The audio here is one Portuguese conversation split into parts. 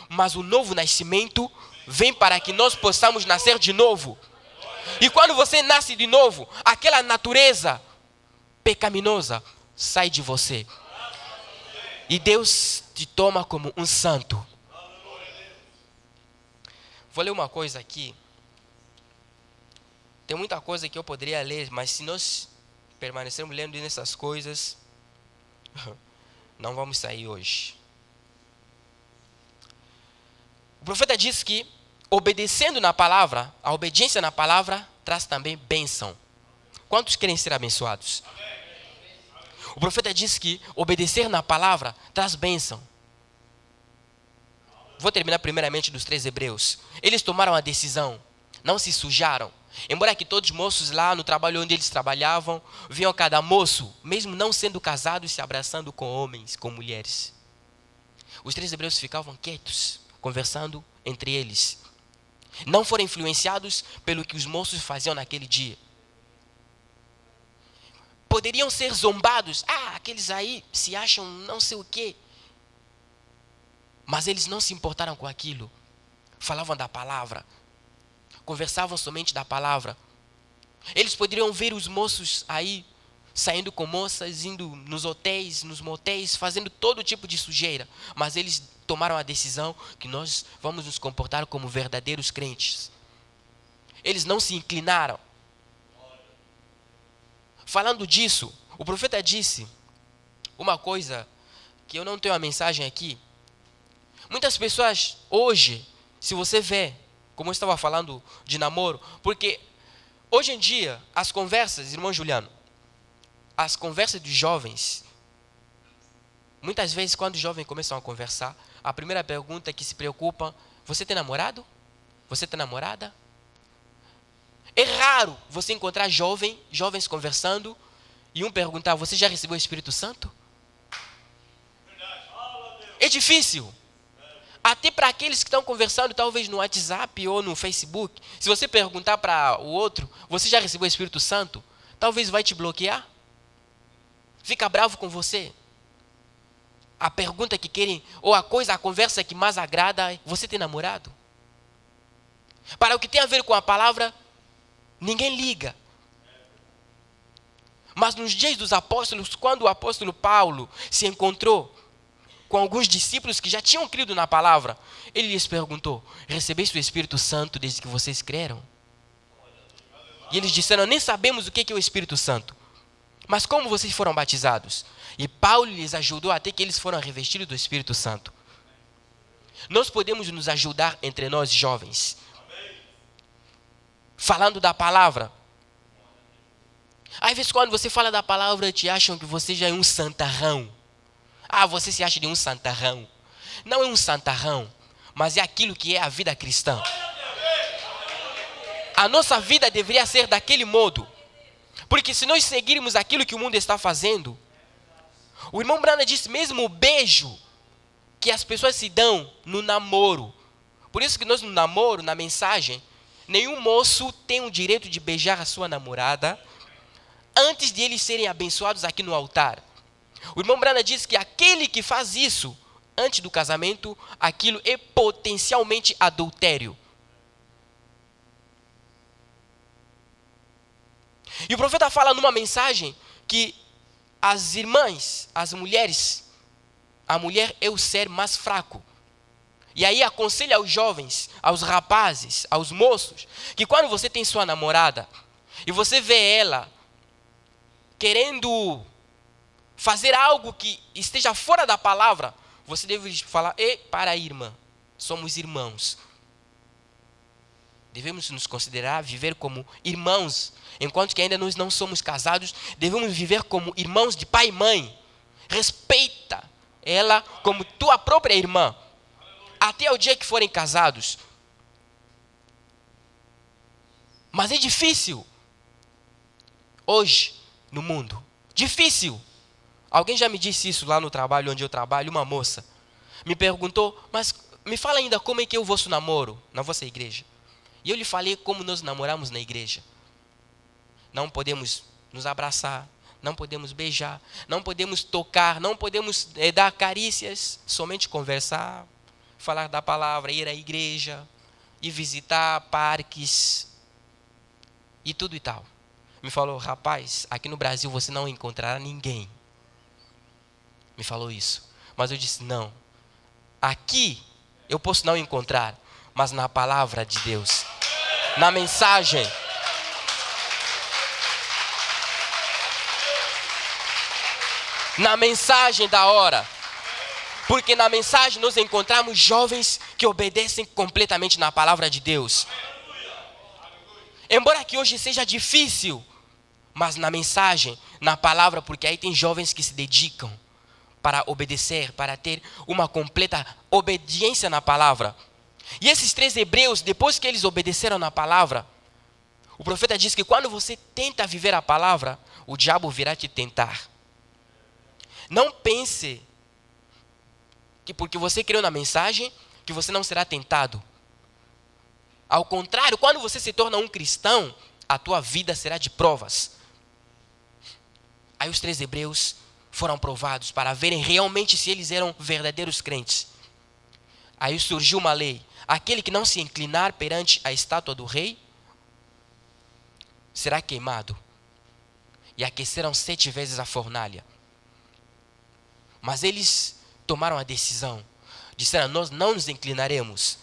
mas o novo nascimento vem para que nós possamos nascer de novo. E quando você nasce de novo, aquela natureza pecaminosa sai de você. E Deus te toma como um santo. Vou ler uma coisa aqui. Tem muita coisa que eu poderia ler, mas se nós permanecermos lendo nessas coisas, não vamos sair hoje. O profeta diz que, obedecendo na palavra, a obediência na palavra traz também bênção. Quantos querem ser abençoados? O profeta diz que obedecer na palavra traz bênção. Vou terminar primeiramente dos 3 hebreus. Eles tomaram a decisão, não se sujaram. Embora que todos os moços lá no trabalho onde eles trabalhavam, viam cada moço, mesmo não sendo casados, se abraçando com homens, com mulheres. Os 3 hebreus ficavam quietos, conversando entre eles. Não foram influenciados pelo que os moços faziam naquele dia. Poderiam ser zombados. Aqueles aí se acham não sei o quê. Mas eles não se importaram com aquilo. Falavam da palavra. Conversavam somente da palavra. Eles poderiam ver os moços aí saindo com moças, indo nos hotéis, nos motéis, fazendo todo tipo de sujeira. Mas eles tomaram a decisão que nós vamos nos comportar como verdadeiros crentes. Eles não se inclinaram. Falando disso, o profeta disse uma coisa que eu não tenho a mensagem aqui. Muitas pessoas hoje, se você vê, como eu estava falando de namoro, porque hoje em dia as conversas, irmão Juliano, as conversas dos jovens, muitas vezes quando os jovens começam a conversar, a primeira pergunta que se preocupa: você tem namorado? Você tem namorada? É raro você encontrar jovens conversando e um perguntar: você já recebeu o Espírito Santo? É difícil. Até para aqueles que estão conversando talvez no WhatsApp ou no Facebook, se você perguntar para o outro: você já recebeu o Espírito Santo? Talvez vai te bloquear. Fica bravo com você. A pergunta que querem, ou a conversa que mais agrada é: você tem namorado? Para o que tem a ver com a palavra, ninguém liga. Mas nos dias dos apóstolos, quando o apóstolo Paulo se encontrou com alguns discípulos que já tinham crido na palavra, ele lhes perguntou: recebeste o Espírito Santo desde que vocês creram? E eles disseram: nem sabemos o que é o Espírito Santo. Mas como vocês foram batizados? E Paulo lhes ajudou até que eles foram revestidos do Espírito Santo. Nós podemos nos ajudar entre nós jovens, falando da palavra. Às vezes quando você fala da palavra, te acham que você já é um santarrão. Você se acha de um santarrão. Não é um santarrão, mas é aquilo que é a vida cristã. A nossa vida deveria ser daquele modo. Porque se nós seguirmos aquilo que o mundo está fazendo, o irmão Brana disse mesmo o beijo que as pessoas se dão no namoro. Por isso que nós no namoro, na mensagem, nenhum moço tem o direito de beijar a sua namorada antes de eles serem abençoados aqui no altar. O irmão Brana diz que aquele que faz isso antes do casamento, aquilo é potencialmente adultério. E o profeta fala numa mensagem que as irmãs, as mulheres, a mulher é o ser mais fraco. E aí aconselha aos jovens, aos rapazes, aos moços, que quando você tem sua namorada e você vê ela querendo fazer algo que esteja fora da palavra, você deve falar: para aí, irmã, somos irmãos. Devemos nos considerar, viver como irmãos. Enquanto que ainda nós não somos casados, devemos viver como irmãos de pai e mãe. Respeita ela como tua própria irmã, até o dia que forem casados. Mas é difícil hoje no mundo. Difícil. Alguém já me disse isso lá no trabalho onde eu trabalho. Uma moça me perguntou: mas me fala ainda como é que é o vosso namoro na vossa igreja. E eu lhe falei como nós namoramos na igreja. Não podemos nos abraçar, não podemos beijar, não podemos tocar, não podemos dar carícias, somente conversar. falar da palavra, ir à igreja, ir visitar parques e tudo e tal. Me falou, rapaz, aqui no Brasil você não encontrará ninguém. Me falou isso. Mas eu disse, não. Aqui eu posso não encontrar, mas na palavra de Deus, na mensagem. Na mensagem da hora. Porque na mensagem nós encontramos jovens que obedecem completamente na palavra de Deus. Embora que hoje seja difícil, mas na mensagem, na palavra, porque aí tem jovens que se dedicam para obedecer, para ter uma completa obediência na palavra. E esses 3 hebreus, depois que eles obedeceram na palavra, o profeta diz que quando você tenta viver a palavra, o diabo virá te tentar. Não pense que porque você creu na mensagem, que você não será tentado. Ao contrário, quando você se torna um cristão, a tua vida será de provas. Aí os 3 hebreus foram provados para verem realmente se eles eram verdadeiros crentes. Aí surgiu uma lei. Aquele que não se inclinar perante a estátua do rei será queimado. E aqueceram 7 vezes a fornalha. Mas eles tomaram a decisão. Disseram, nós não nos inclinaremos.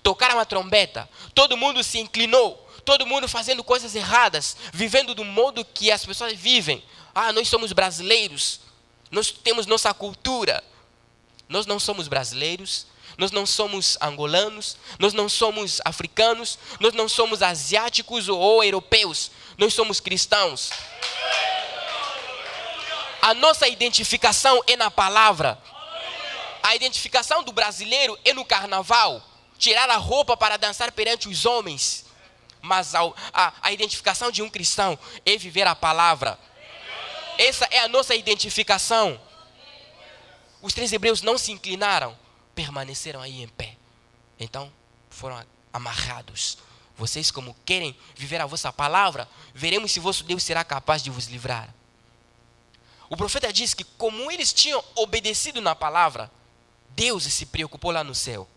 Tocaram a trombeta. Todo mundo se inclinou. Todo mundo fazendo coisas erradas. Vivendo do modo que as pessoas vivem. Nós somos brasileiros. Nós temos nossa cultura. Nós não somos brasileiros. Nós não somos angolanos. Nós não somos africanos. Nós não somos asiáticos ou europeus. Nós somos cristãos. A nossa identificação é na palavra. A identificação do brasileiro é no carnaval. Tirar a roupa para dançar perante os homens. Mas a identificação de um cristão é viver a palavra. Essa é a nossa identificação. Os 3 hebreus não se inclinaram. Permaneceram aí em pé. Então foram amarrados. Vocês, como querem viver a vossa palavra, veremos se vosso Deus será capaz de vos livrar. O profeta diz que como eles tinham obedecido na palavra, Deus se preocupou lá no céu.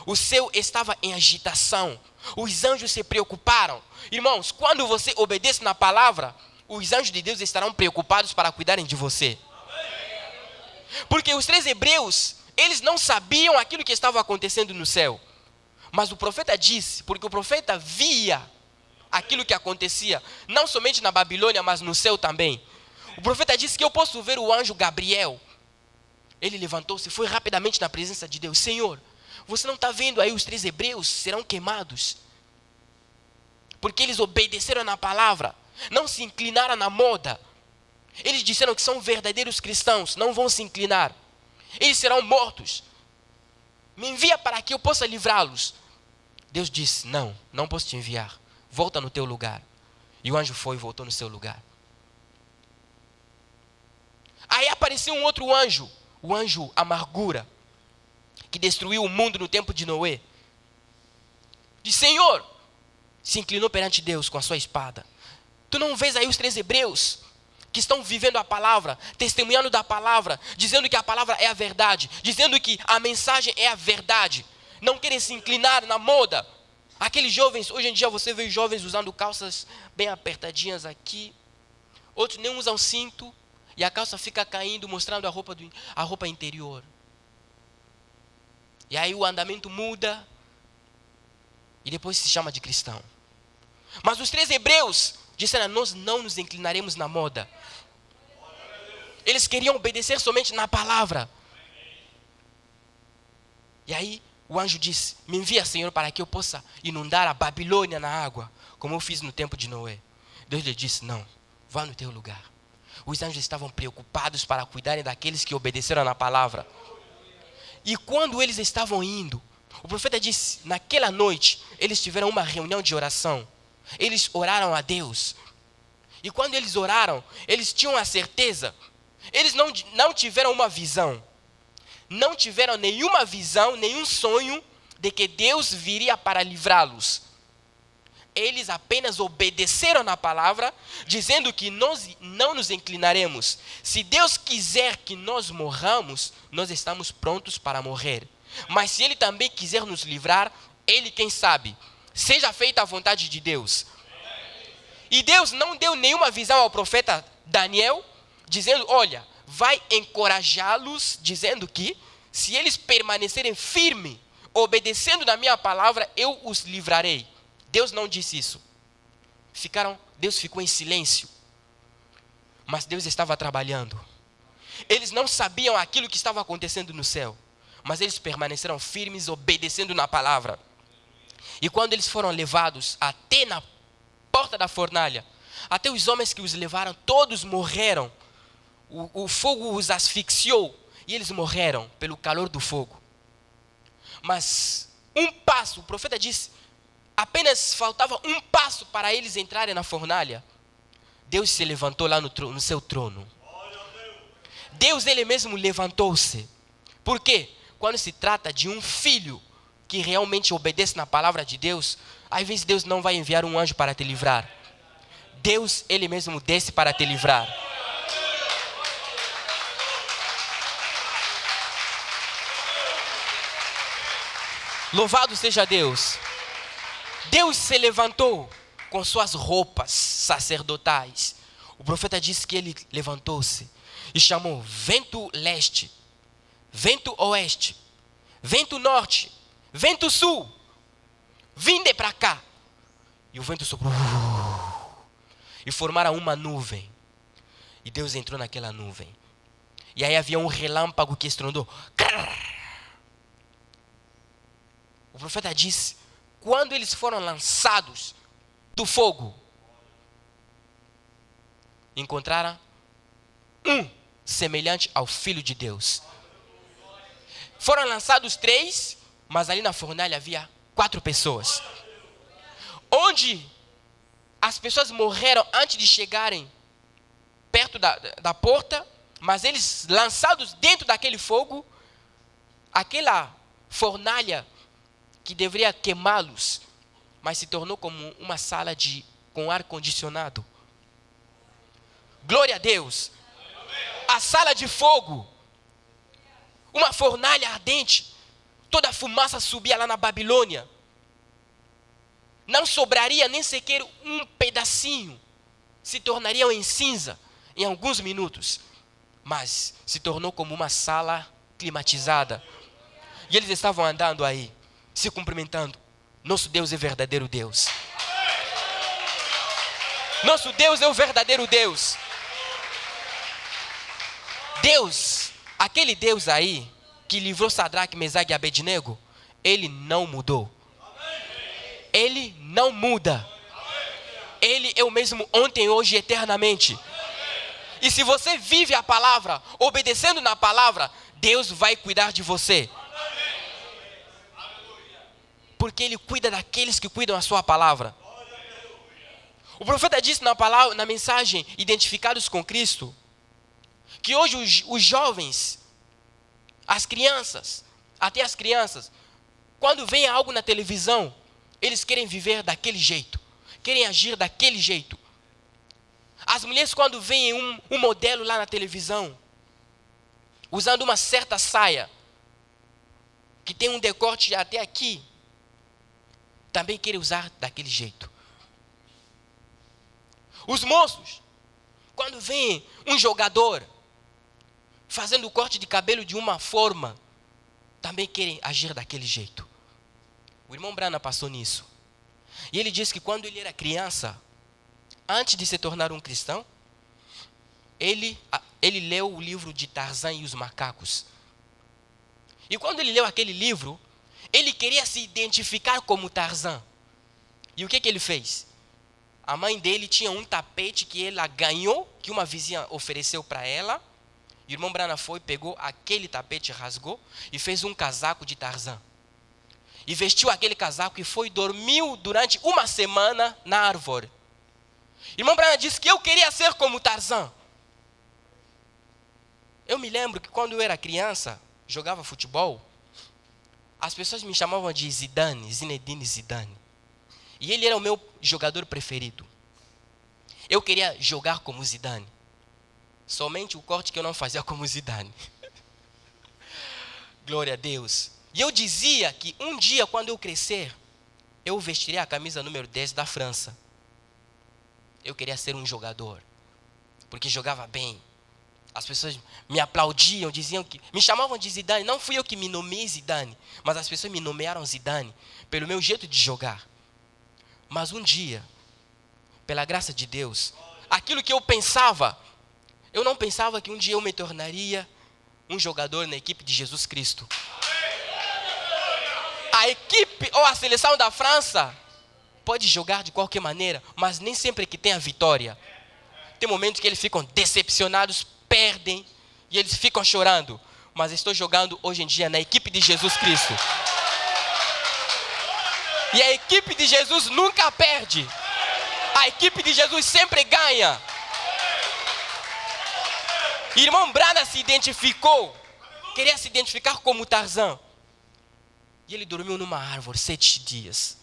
O céu estava em agitação. Os anjos se preocuparam. Irmãos, quando você obedece na palavra, os anjos de Deus estarão preocupados para cuidarem de você. Porque os 3 hebreus, eles não sabiam aquilo que estava acontecendo no céu. Mas o profeta disse, porque o profeta via aquilo que acontecia, não somente na Babilônia, mas no céu também. O profeta disse que eu posso ver o anjo Gabriel. Ele levantou-se e foi rapidamente na presença de Deus. Senhor, você não está vendo aí os 3 hebreus serão queimados? Porque eles obedeceram na palavra, não se inclinaram na moda. Eles disseram que são verdadeiros cristãos, não vão se inclinar. Eles serão mortos. Me envia para que eu possa livrá-los. Deus disse, não posso te enviar. Volta no teu lugar. E o anjo foi e voltou no seu lugar. Aí apareceu um outro anjo, o anjo amargura, que destruiu o mundo no tempo de Noé. Disse, Senhor, se inclinou perante Deus com a sua espada. Tu não vês aí os 3 hebreus que estão vivendo a palavra, testemunhando da palavra, dizendo que a palavra é a verdade, dizendo que a mensagem é a verdade, não querem se inclinar na moda. Aqueles jovens, hoje em dia você vê jovens usando calças bem apertadinhas aqui, outros nem usam cinto, e a calça fica caindo, mostrando a roupa interior. E aí o andamento muda, e depois se chama de cristão. Mas os 3 hebreus disseram, nós não nos inclinaremos na moda. Eles queriam obedecer somente na palavra. E aí o anjo disse, me envia, Senhor, para que eu possa inundar a Babilônia na água, como eu fiz no tempo de Noé. Deus lhe disse, não, vá no teu lugar. Os anjos estavam preocupados para cuidarem daqueles que obedeceram na palavra. E quando eles estavam indo, o profeta disse, naquela noite, eles tiveram uma reunião de oração. Eles oraram a Deus. E quando eles oraram, eles tinham a certeza. Eles não tiveram uma visão. Não tiveram nenhuma visão, nenhum sonho de que Deus viria para livrá-los. Eles apenas obedeceram na palavra, dizendo que nós não nos inclinaremos. Se Deus quiser que nós morramos, nós estamos prontos para morrer. Mas se Ele também quiser nos livrar, Ele, quem sabe, seja feita a vontade de Deus. E Deus não deu nenhuma visão ao profeta Daniel, dizendo, olha, vai encorajá-los, dizendo que se eles permanecerem firmes, obedecendo na minha palavra, eu os livrarei. Deus não disse isso. Deus ficou em silêncio. Mas Deus estava trabalhando. Eles não sabiam aquilo que estava acontecendo no céu, mas eles permaneceram firmes, obedecendo na palavra. E quando eles foram levados até na porta da fornalha, até os homens que os levaram, todos morreram. O fogo os asfixiou e eles morreram pelo calor do fogo. Mas um passo, o profeta disse, apenas faltava um passo para eles entrarem na fornalha. Deus se levantou lá no seu trono. Deus, Ele mesmo levantou-se. Por quê? Quando se trata de um filho que realmente obedece na palavra de Deus, às vezes Deus não vai enviar um anjo para te livrar. Deus, Ele mesmo desce para te livrar. Louvado seja Deus. Deus se levantou com suas roupas sacerdotais. O profeta disse que ele levantou-se e chamou vento leste, vento oeste, vento norte, vento sul, vinde para cá. E o vento soprou e formaram uma nuvem. E Deus entrou naquela nuvem. E aí havia um relâmpago que estrondou. O profeta disse, quando eles foram lançados do fogo, encontraram um semelhante ao Filho de Deus. Foram lançados 3, mas ali na fornalha havia 4 pessoas. Onde as pessoas morreram antes de chegarem perto da porta, mas eles lançados dentro daquele fogo, aquela fornalha que deveria queimá-los, mas se tornou como uma sala com ar condicionado. Glória a Deus. A sala de fogo, uma fornalha ardente, toda a fumaça subia lá na Babilônia. Não sobraria nem sequer um pedacinho. Se tornariam em cinza em alguns minutos. Mas se tornou como uma sala climatizada. E eles estavam andando aí, se cumprimentando. Nosso Deus é verdadeiro Deus. Nosso Deus é o verdadeiro Deus. Deus, aquele Deus aí, que livrou Sadraque, Mesaque e Abednego, Ele não mudou. Ele não muda. Ele é o mesmo ontem, hoje e eternamente. E se você vive a palavra, obedecendo na palavra, Deus vai cuidar de você. Porque Ele cuida daqueles que cuidam a sua palavra. O profeta disse na mensagem Identificados com Cristo, que hoje os jovens, as crianças, até as crianças, quando vem algo na televisão, eles querem viver daquele jeito, querem agir daquele jeito. As mulheres, quando veem um modelo lá na televisão, usando uma certa saia, que tem um decote até aqui, também querem usar daquele jeito. Os moços, quando veem um jogador fazendo o corte de cabelo de uma forma, também querem agir daquele jeito. O irmão Brana passou nisso. E ele disse que quando ele era criança, antes de se tornar um cristão, ele leu o livro de Tarzan e os Macacos. E quando ele leu aquele livro, ele queria se identificar como Tarzan. E o que ele fez? A mãe dele tinha um tapete que ela ganhou, que uma vizinha ofereceu para ela. E o irmão Brana foi, pegou aquele tapete, rasgou e fez um casaco de Tarzan. E vestiu aquele casaco e foi dormiu durante uma semana na árvore. O irmão Brana disse que eu queria ser como Tarzan. Eu me lembro que quando eu era criança, jogava futebol, as pessoas me chamavam de Zidane, Zinedine Zidane. E ele era o meu jogador preferido. Eu queria jogar como Zidane. Somente o corte que eu não fazia como Zidane. Glória a Deus. E eu dizia que um dia, quando eu crescer, eu vestirei a camisa número 10 da França. Eu queria ser um jogador, porque jogava bem. As pessoas me aplaudiam, diziam que... Me chamavam de Zidane. Não fui eu que me nomeei Zidane, mas as pessoas me nomearam Zidane pelo meu jeito de jogar. Mas um dia, pela graça de Deus, aquilo que eu pensava, eu não pensava que um dia eu me tornaria um jogador na equipe de Jesus Cristo. A equipe ou a seleção da França pode jogar de qualquer maneira, mas nem sempre que tem a vitória. Tem momentos que eles ficam decepcionados, perdem e eles ficam chorando. Mas estou jogando hoje em dia na equipe de Jesus Cristo. E a equipe de Jesus nunca perde. A equipe de Jesus sempre ganha. Irmão Brana se identificou, queria se identificar como Tarzan. E ele dormiu numa árvore 7 dias.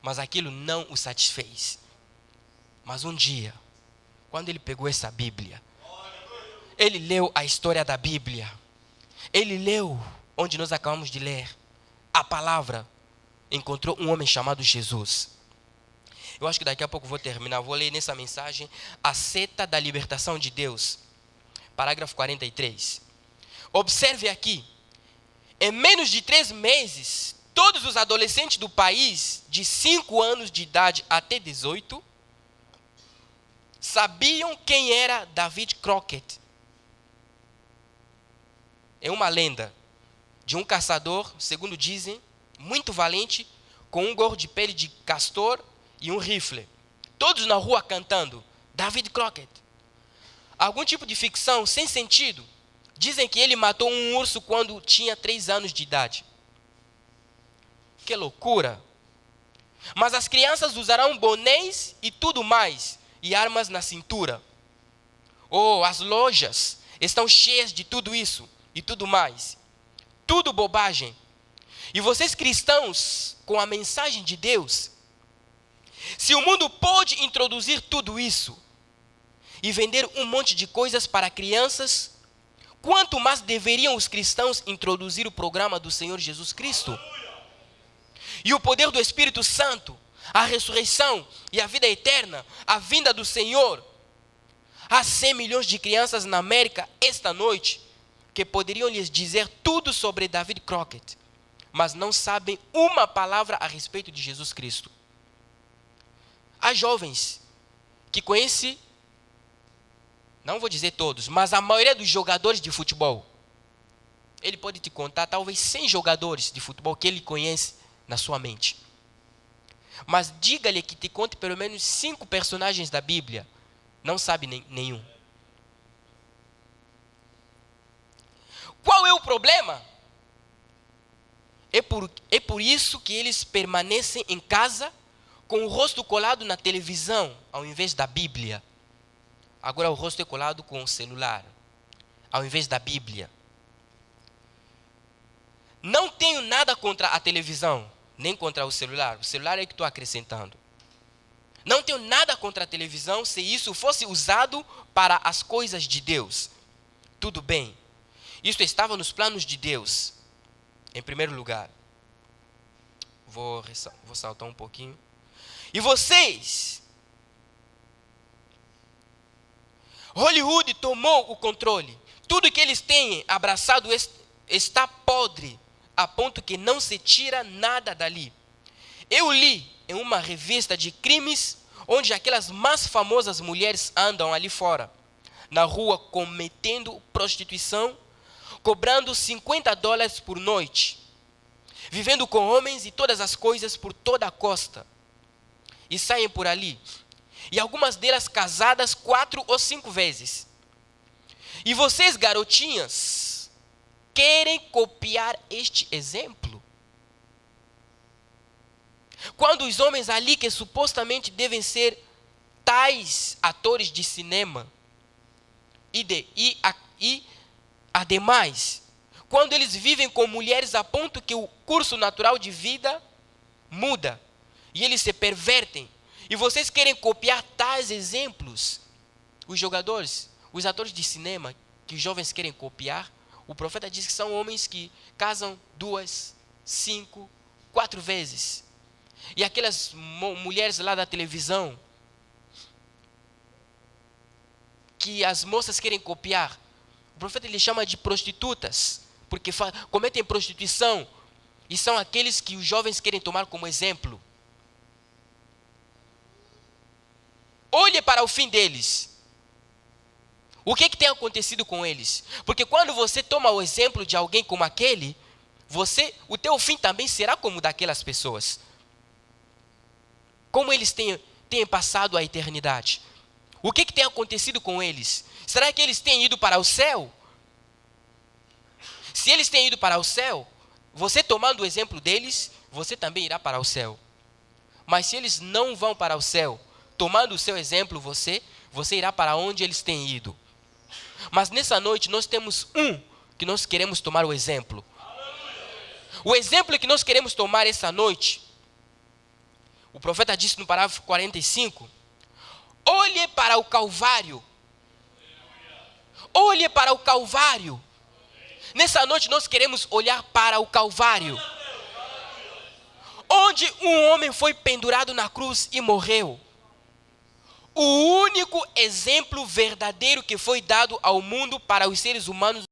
Mas aquilo não o satisfez. Mas um dia, quando ele pegou essa Bíblia, ele leu a história da Bíblia. Ele leu onde nós acabamos de ler. A palavra encontrou um homem chamado Jesus. Eu acho que daqui a pouco vou terminar. Vou ler nessa mensagem a seta da libertação de Deus. Parágrafo 43. Observe aqui. Em menos de 3 meses, todos os adolescentes do país, de 5 anos de idade até 18, sabiam quem era David Crockett. É uma lenda de um caçador, segundo dizem, muito valente, com um gorro de pele de castor e um rifle. Todos na rua cantando, David Crockett. Algum tipo de ficção sem sentido. Dizem que ele matou um urso quando tinha 3 anos de idade. Que loucura! Mas as crianças usarão bonés e tudo mais, e armas na cintura. Oh, as lojas estão cheias de tudo isso e tudo mais. Tudo bobagem. E vocês cristãos, com a mensagem de Deus, se o mundo pode introduzir tudo isso e vender um monte de coisas para crianças, quanto mais deveriam os cristãos introduzir o programa do Senhor Jesus Cristo? E o poder do Espírito Santo, a ressurreição e a vida eterna, a vinda do Senhor. Há 100 milhões de crianças na América esta noite que poderiam lhes dizer tudo sobre David Crockett, mas não sabem uma palavra a respeito de Jesus Cristo. Há jovens que conhecem, não vou dizer todos, mas a maioria dos jogadores de futebol. Ele pode te contar talvez 100 jogadores de futebol que ele conhece na sua mente. Mas diga-lhe que te conte pelo menos 5 personagens da Bíblia. Não sabe nenhum. Qual é o problema? É por isso que eles permanecem em casa com o rosto colado na televisão, ao invés da Bíblia. Agora o rosto é colado com o celular, ao invés da Bíblia. Não tenho nada contra a televisão, nem contra o celular. O celular é que estou acrescentando. Não tenho nada contra a televisão se isso fosse usado para as coisas de Deus. Tudo bem. Isso estava nos planos de Deus, em primeiro lugar. Vou saltar um pouquinho. E vocês... Hollywood tomou o controle. Tudo que eles têm abraçado está podre, a ponto que não se tira nada dali. Eu li em uma revista de crimes, onde aquelas mais famosas mulheres andam ali fora, na rua cometendo prostituição, cobrando $50 por noite, vivendo com homens e todas as coisas por toda a costa. E saem por ali. E algumas delas casadas 4 ou 5 vezes. E vocês, garotinhas, querem copiar este exemplo? Quando os homens ali que supostamente devem ser tais atores de cinema, e ademais, quando eles vivem com mulheres a ponto que o curso natural de vida muda, e eles se pervertem, e vocês querem copiar tais exemplos, os jogadores, os atores de cinema que os jovens querem copiar, O profeta diz que são homens que casam 2, 5, 4 vezes. E aquelas mulheres lá da televisão, que as moças querem copiar, o profeta lhe chama de prostitutas, porque cometem prostituição, e são aqueles que os jovens querem tomar como exemplo. Olhe para o fim deles. O que tem acontecido com eles? Porque quando você toma o exemplo de alguém como aquele, o teu fim também será como o daquelas pessoas. Como eles têm passado a eternidade? O que tem acontecido com eles? Será que eles têm ido para o céu? Se eles têm ido para o céu, você tomando o exemplo deles, você também irá para o céu. Mas se eles não vão para o céu, tomando o seu exemplo, você irá para onde eles têm ido. Mas nessa noite nós temos que nós queremos tomar o exemplo. O exemplo que nós queremos tomar essa noite, o profeta disse no parágrafo 45, olhe para o Calvário. Olhe para o Calvário. Nessa noite nós queremos olhar para o Calvário, onde um homem foi pendurado na cruz e morreu. O único exemplo verdadeiro que foi dado ao mundo para os seres humanos